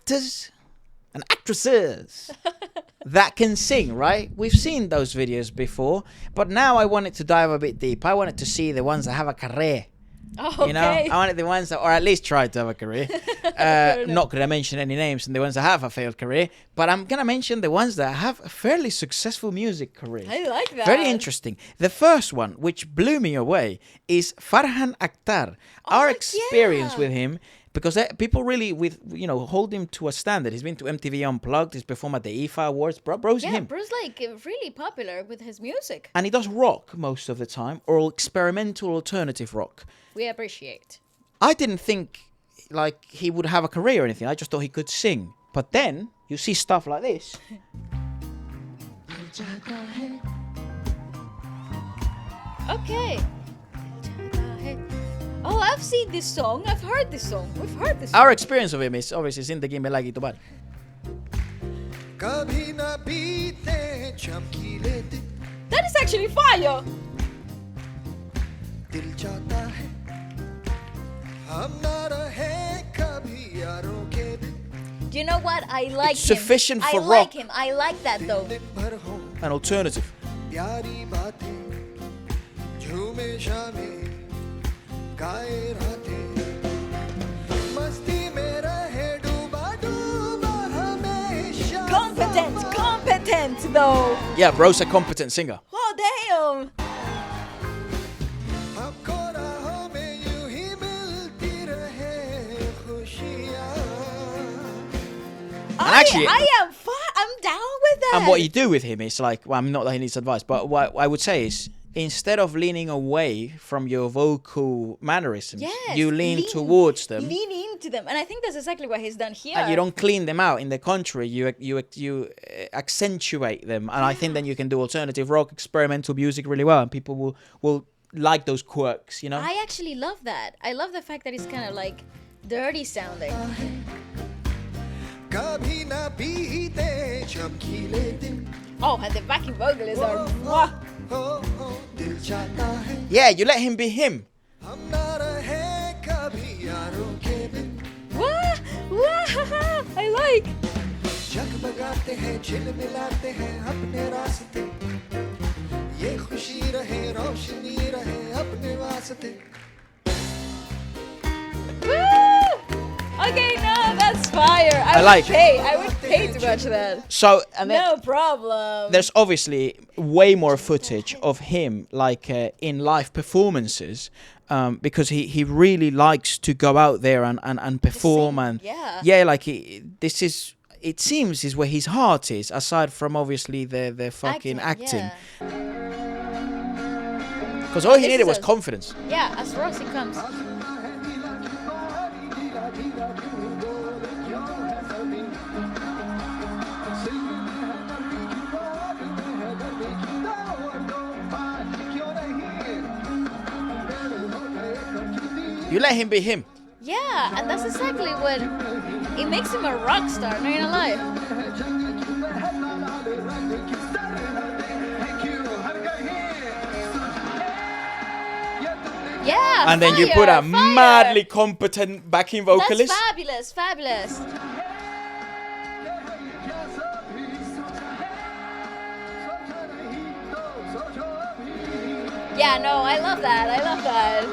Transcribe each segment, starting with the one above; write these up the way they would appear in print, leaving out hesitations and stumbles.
actors and actresses that can sing, right? We've seen those videos before, but now I wanted to dive a bit deep. I wanted to see the ones that have a career. Oh, okay. You know, I wanted the ones that, or at least tried to have a career. Not going to mention any names and the ones that have a failed career, but I'm going to mention the ones that have a fairly successful music career. I like that. Very interesting. The first one, which blew me away, is Farhan Akhtar. Our experience with him, because people really hold him to a standard. He's been to MTV Unplugged. He's performed at the IFA Awards. Bro's him. Yeah, Bro's like really popular with his music. And he does rock most of the time, or experimental alternative rock. We appreciate. I didn't think like he would have a career or anything. I just thought he could sing. But then you see stuff like this. Okay. Oh, I've seen this song. I've heard this song. We've heard this song. Our experience of him is obviously Zindagi Mein Lagi To Baat. That is actually fire. Do you know what? I like It's sufficient for rock. I like him. I like that though. An alternative. Competent though. Yeah, Bro's a competent singer. Oh damn. Actually, I'm down with that. and what you do with him is like, well, I'm not that he needs advice, but what I would say is, instead of leaning away from your vocal mannerisms, you lean towards them. Lean into them, and I think that's exactly what he's done here. And you don't clean them out. In the contrary, you accentuate them, and I think then you can do alternative rock, experimental music really well, and people will like those quirks, you know. I actually love that. I love the fact that it's kind of like dirty sounding. Oh, and the backing vocalists are. Yeah, you let him be him. What? I like. Okay, no, that's fire. I would pay to watch that. So, and then No problem. there's obviously way more footage of him, like in live performances, because he really likes to go out there and perform, and like it seems is where his heart is, aside from obviously the fucking acting. Because all he needed was confidence. Yeah, as Rosie comes. You let him be him. Yeah, and that's exactly what it makes him a rock star, not gonna lie. Yeah, and then you put a madly competent backing vocalist. That's fabulous. Yeah, no, I love that.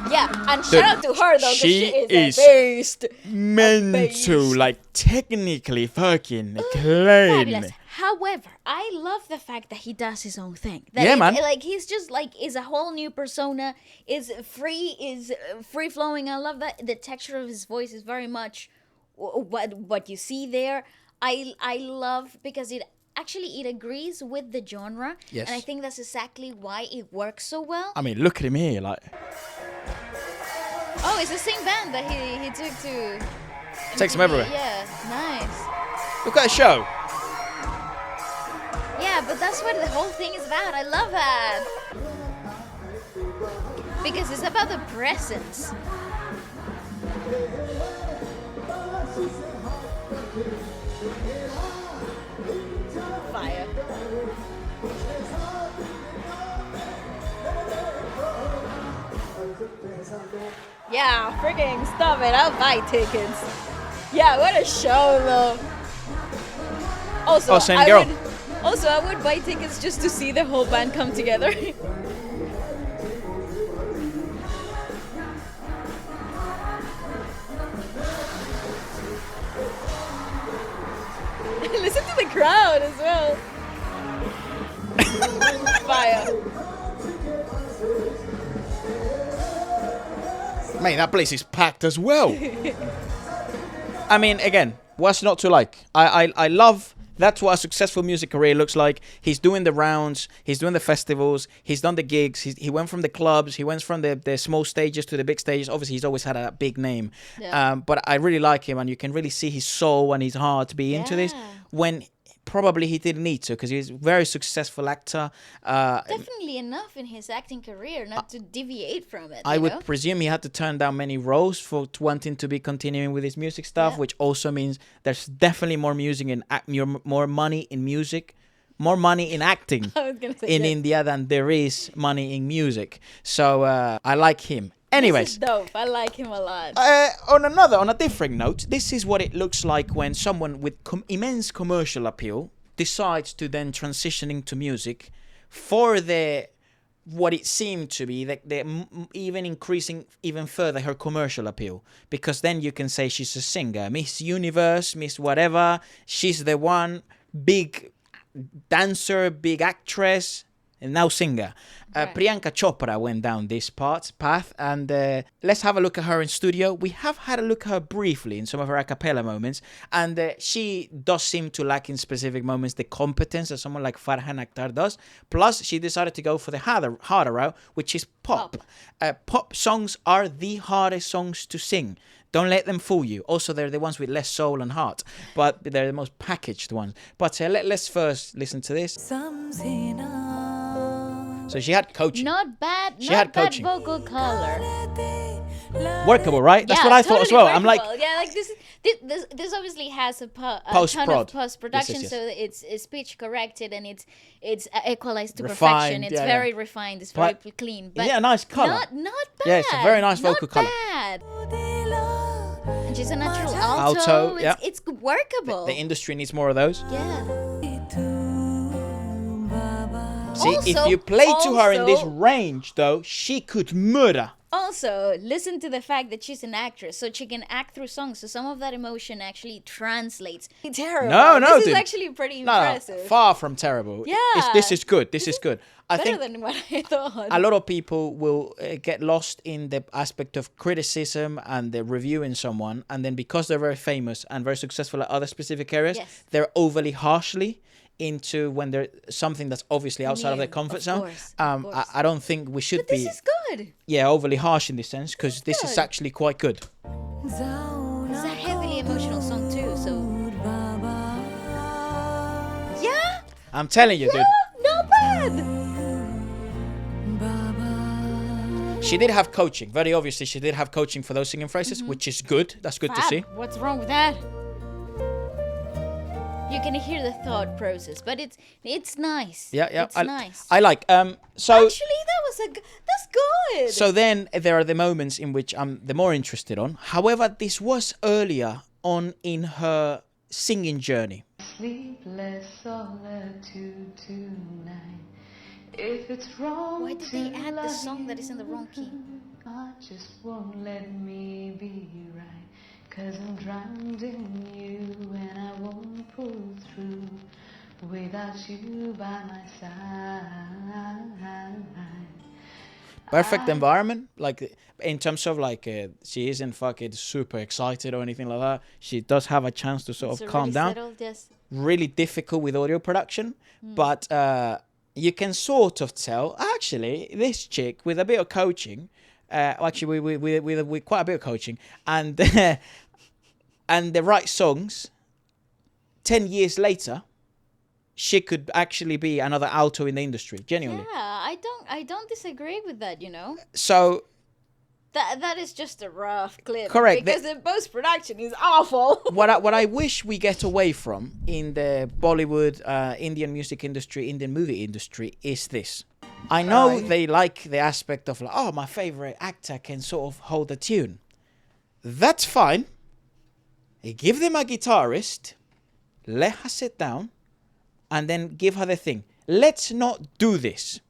Yeah, and shout out to her though, because she is a beast. Meant to, like, technically fucking clean. Fabulous. However, I love the fact that he does his own thing. Man. Like, he's just like, is a whole new persona, is free flowing. I love that the texture of his voice is very much what you see there. I love, because it agrees with the genre. Yes. And I think that's exactly why it works so well. I mean, look at him here, like. Oh, it's the same band that he took to. Takes him everywhere. Yeah, nice. Look at the show. Yeah, but that's what the whole thing is about. I love that. Because it's about the presence. Fire. Yeah, freaking stop it. I'll buy tickets. Yeah, what a show though. Also, Oh, same girl. I would buy tickets just to see the whole band come together. Listen to the crowd as well. Fire. Mate, that place is packed as well. I mean, again, what's not to like? I love. That's what a successful music career looks like. He's doing the rounds. He's doing the festivals. He's done the gigs. He went from the clubs. He went from the small stages to the big stages. Obviously, he's always had a big name. Yeah. But I really like him, and you can really see his soul and his heart to be into this. When probably he didn't need to, because he's a very successful actor. Definitely enough in his acting career not to deviate from it. I would presume he had to turn down many roles for wanting to be continuing with his music stuff, which also means there's definitely more music in more money in music, more money in acting in India than there is money in music. So I like him. Anyways, this is dope. I like him a lot. On a different note, this is what it looks like when someone with immense commercial appeal decides to then transition into music for what it seemed to be even increasing even further her commercial appeal, because then you can say she's a singer, Miss Universe, Miss whatever, she's the one, big dancer, big actress, and now singer. Priyanka Chopra went down this path, and let's have a look at her in studio. We have had a look at her briefly in some of her a cappella moments, and she does seem to lack in specific moments the competence that someone like Farhan Akhtar does. Plus, she decided to go for the harder route, which is pop. Pop songs are the hardest songs to sing. Don't let them fool you. Also, they're the ones with less soul and heart, but they're the most packaged ones. But let's first listen to this. So she had coaching. Not bad. She had coaching. Vocal color. Workable, right? That's what I thought as well. Workable. I'm like, this obviously has a ton of post-production, so it's pitch corrected and it's equalized to perfection. It's very refined. It's very clean. But nice color. Not bad. Yeah, it's a very nice vocal color. Not bad. And she's a natural alto. It's workable. The industry needs more of those. Yeah. See, if you play to her in this range, though, she could murder. Also, listen to the fact that she's an actress, so she can act through songs. So some of that emotion actually translates. Terrible. No, this dude. is actually pretty impressive. Far from terrible. Yeah. This is good. This is good. I think better than what I thought. A lot of people will get lost in the aspect of criticism and the reviewing someone, and then because they're very famous and very successful at other specific areas, they're overly harshly into when there's something that's obviously outside of their comfort zone. I don't think we should be. This is good. Yeah, overly harsh in this sense, because this is actually quite good. It's a heavily emotional song too, so. Yeah. I'm telling you, dude. Not bad. She did have coaching. Very obviously, she did have coaching for those singing phrases, which is good. That's good to see. What's wrong with that? You can hear the thought process, but it's nice. Yeah. It's nice. I like. So actually, that's good. So then there are the moments in which I'm the more interested on. However, this was earlier on in her singing journey. Sleepless solitude tonight. If it's wrong, why did they add the song that is in the wrong key? I just won't let me be right. 'Cause I'm drowned in you and I won't pull through without you by my side. Perfect environment, like in terms of like she isn't fucking super excited or anything like that. She does have a chance to sort of calm down. Settled, yes. Really difficult with audio production, but you can sort of tell actually this chick with a bit of coaching. Actually, with quite a bit of coaching and and the right songs, 10 years later, she could actually be another alto in the industry. Genuinely. Yeah, I don't disagree with that. You know. So. That is just a rough clip. Correct. Because the post-production is awful. What I wish we get away from in the Bollywood, Indian music industry, Indian movie industry is this. I know they like the aspect of like, oh, my favorite actor can sort of hold a tune. That's fine. Give them a guitarist, let her sit down, and then give her the thing. Let's not do this.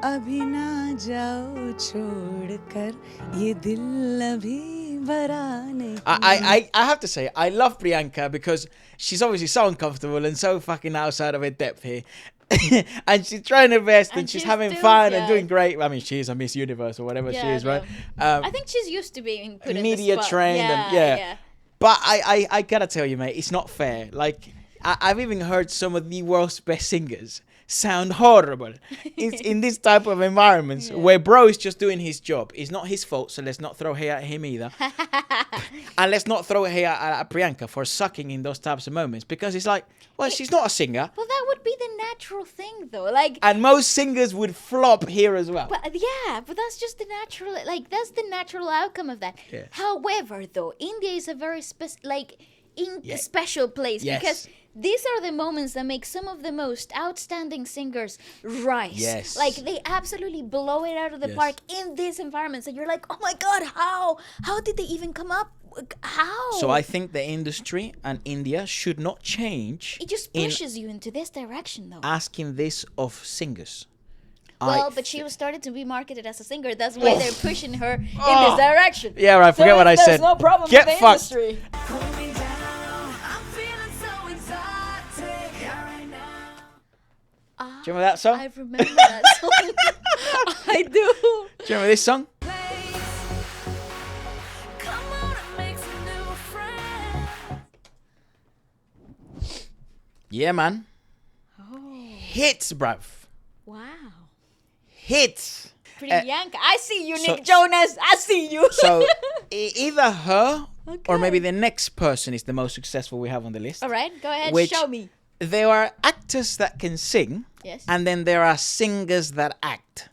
अभी ना जाओ छोड़कर ये दिल अभी भरा नहीं. I have to say, I love Priyanka because she's obviously so uncomfortable and so fucking outside of her depth here. And she's trying her best and she's having fun and doing great. I mean, she is a Miss Universe or whatever she is, right? I think she's used to being put media in the spot. trained and But I gotta tell you, mate, it's not fair. Like, I've even heard some of the world's best singers sound horrible in this type of environments where bro is just doing his job. It's not his fault, so let's not throw hate at him either. And let's not throw hate at Priyanka for sucking in those types of moments, because it's like, well, she's not a singer. Well, that would be the natural thing, though. Like, and most singers would flop here as well. But but that's just the natural. Like, that's the natural outcome of that. Yeah. However, though, India is a very special place because these are the moments that make some of the most outstanding singers rise. Yes. Like, they absolutely blow it out of the park in these environments. And you're like, oh my God, how? How did they even come up? How? So I think the industry and India should not change. It just pushes you into this direction, though. Asking this of singers. Well, but she was started to be marketed as a singer. That's why they're pushing her in this direction. Yeah, right. Forget what I said. There's no problem Get with the fucked. industry. Do you remember that song? I remember that song. I do. Do you remember this song? Yeah, man. Hits, bruv. Wow. Hits. Priyanka. I see you, Nick Jonas. I see you. So either her or maybe the next person is the most successful we have on the list. All right, go ahead. Show me. There are actors that can sing. Yes. And then there are singers that act.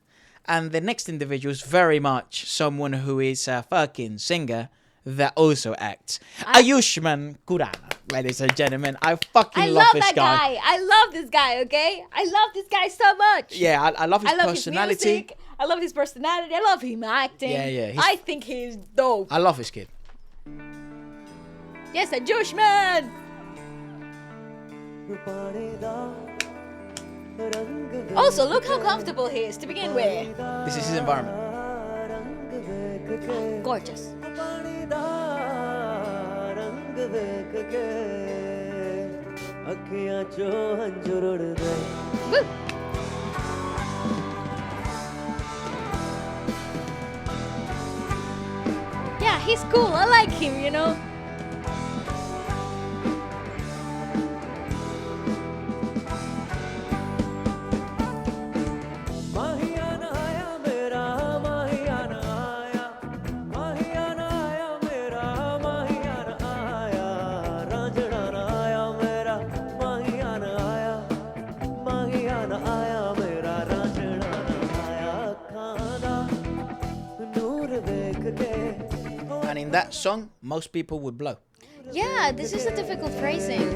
And the next individual is very much someone who is a fucking singer that also acts. Ayushmann Khurrana, ladies and gentlemen. I love this guy. I love this guy, okay? I love this guy so much. Yeah, I love his personality. His music. I love his personality. I love him acting. Yeah. I think he's dope. I love his kid. Yes, Ayushmann. Also, look how comfortable he is to begin with. This is his environment. Gorgeous. Woo. Yeah, he's cool. I like him, you know. And in that song, most people would blow. Yeah, this is a difficult phrasing.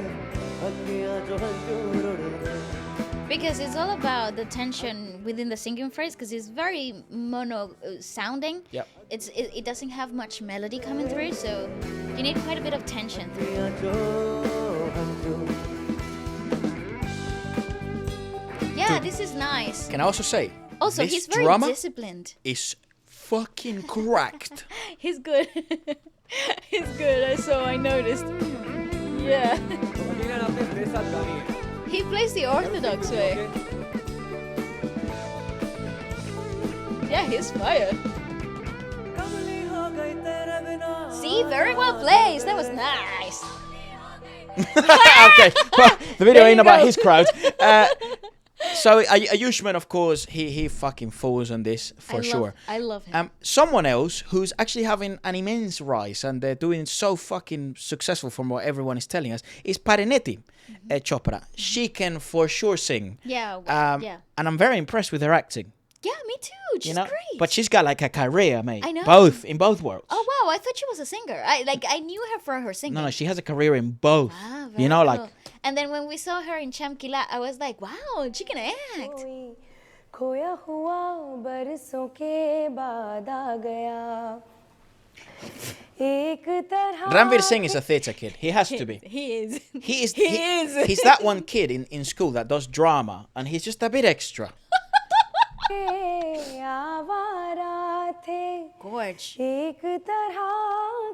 Because it's all about the tension within the singing phrase, because it's very mono sounding. Yep. It doesn't have much melody coming through, so you need quite a bit of tension. Yeah, this is nice. Can I also say? Also, this he's very disciplined. Is fucking cracked. He's good. He's good. I noticed. Yeah. He plays the orthodox way. Yeah, he's fire. See, very well placed. That was nice. Okay, well, the video ain't about his crowd. So Ayushmann, of course, he fucking falls on this for sure. I love him. Someone else who's actually having an immense rise and they're doing so fucking successful from what everyone is telling us is Parineeti Chopra. She can for sure sing. Yeah. And I'm very impressed with her acting. Yeah, me too. She's great. But she's got like a career, mate. I know. In both worlds. Oh wow, I thought she was a singer. I knew her for her singing. No, she has a career in both. Ah, you know, cool. like. And then when we saw her in Chamkila, I was like, wow, she can act. खोया हुआ बरसों के बाद आ गया एक तरह Ranveer Singh is a theatre kid. He has to be. He is. He's that one kid in school that does drama, and he's just a bit extra. आवारा थे Gorge. एक तरह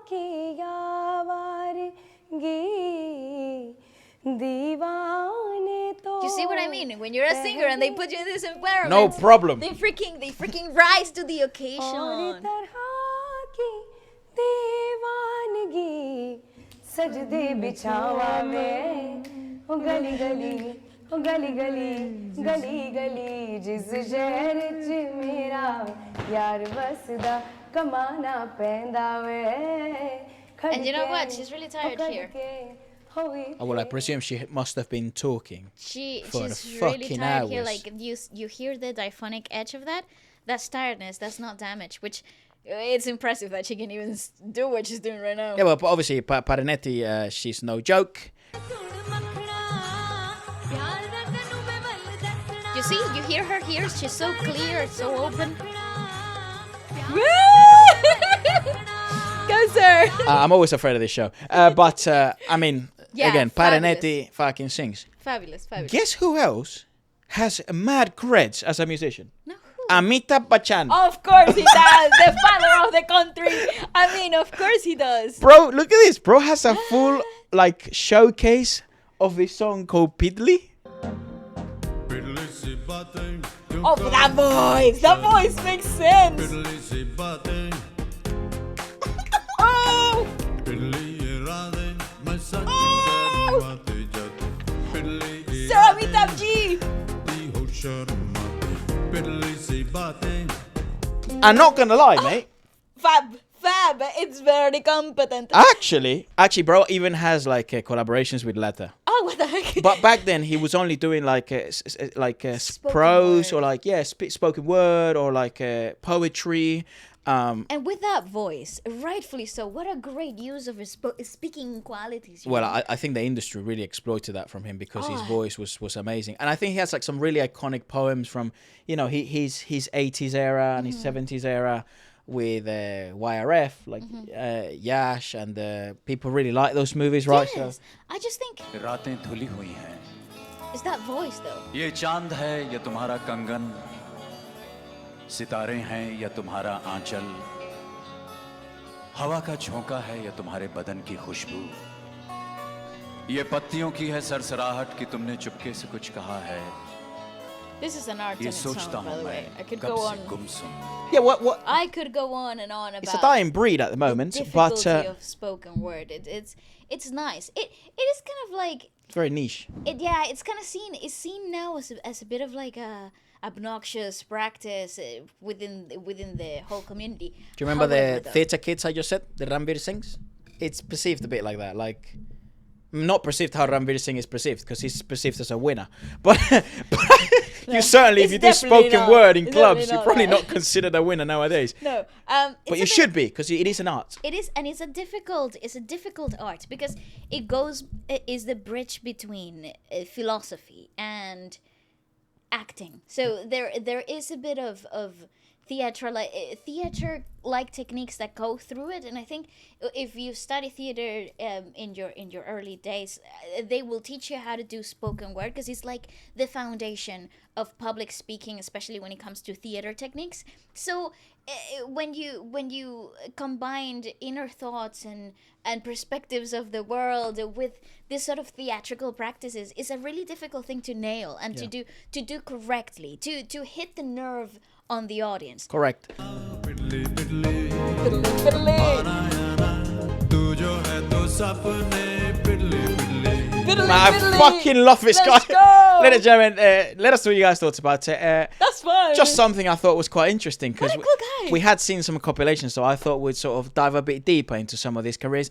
की आवारगी दीवाने तो You see what I mean? When you're a singer and they put you in this environment, No problem. They freaking rise to the और occasion. तरह की दीवानगी सजदे बिछावा में ओ गली गली ओ गली गली गली गली जिस शहर च मेरा यार बसदा कमाना पैंदा वे And you know what? She's really tired here. Oh, well, I presume she must have been talking. She's for really fucking tired here. hours. Like you hear the diphonic edge of that. That's tiredness. That's not damage. Which it's impressive that she can even do what she's doing right now. Yeah, well, but obviously, Parineeti, she's no joke. You see, you hear her here. She's so clear, so open. Go, sir. I'm always afraid of this show. But, I mean, Yeah, again, fabulous. Parineeti fucking sings. Fabulous, fabulous. Guess who else has mad creds as a musician? No. Amitabh Bachchan. Of course he does. The father of the country. I mean, of course he does. Bro, look at this. Bro has a full, like, showcase of this song called Piddly. Oh, that voice. That voice makes sense. Oh! Oh! Sir Amitabh Ji. I'm not gonna lie, mate. Fab. It's very competent. Actually, bro even has like collaborations with Letta. Oh, what the heck? But back then he was only doing like Spoken prose word. or like spoken word or like poetry. And with that voice, rightfully so, what a great use of his speaking qualities. Well, I think the industry really exploited that from him because his voice was amazing, and I think he has like some really iconic poems from his 80s era and his 70s era with YRF, like Yash, and people really like those movies, right? Yes. I just think रातें धुली हुई हैं it's that voice though. ये चांद है या तुम्हारा कंगन सितारे हैं या तुम्हारा आंचल हवा का झोंका है या तुम्हारे बदन की खुशबू ये पत्तियों की है सरसराहट कि तुमने चुपके से कुछ कहा है This is an art in ये its सोचता own, by हूँ the way. मैं I could कब go से on. गुमसुम Yeah, what? I could go on and on about It's a dying breed at the moment, the but difficulty of spoken word. It's nice. It is kind of like it's very niche. it's kind of seen now as a bit of like a obnoxious practice within the whole community. Do you remember However, the though- theatre kids I just said? The Ranveer Singhs? It's perceived a bit like that. Like, not perceived how Ranveer Singh is perceived, because he's perceived as a winner. But you certainly, if it's you do definitely spoken not. word in It's clubs, definitely you're not probably that. not considered a winner nowadays. No, But you should be, because it is an art. It is, and it's a difficult art because it is the bridge between philosophy and acting. So there is a bit of theater like techniques that go through it, and I think if you study theater in your early days, they will teach you how to do spoken word, because it's like the foundation of public speaking, especially when it comes to theater techniques. So when you combined inner thoughts and perspectives of the world with this sort of theatrical practices, it's a really difficult thing to nail and to do correctly, to hit the nerve on the audience. Correct. I fucking love this guy. Let's go! Ladies and gentlemen, let us know what you guys thought about it. That's fine. Just something I thought was quite interesting, because What a cool guy. we had seen some compilations, so I thought we'd sort of dive a bit deeper into some of these careers.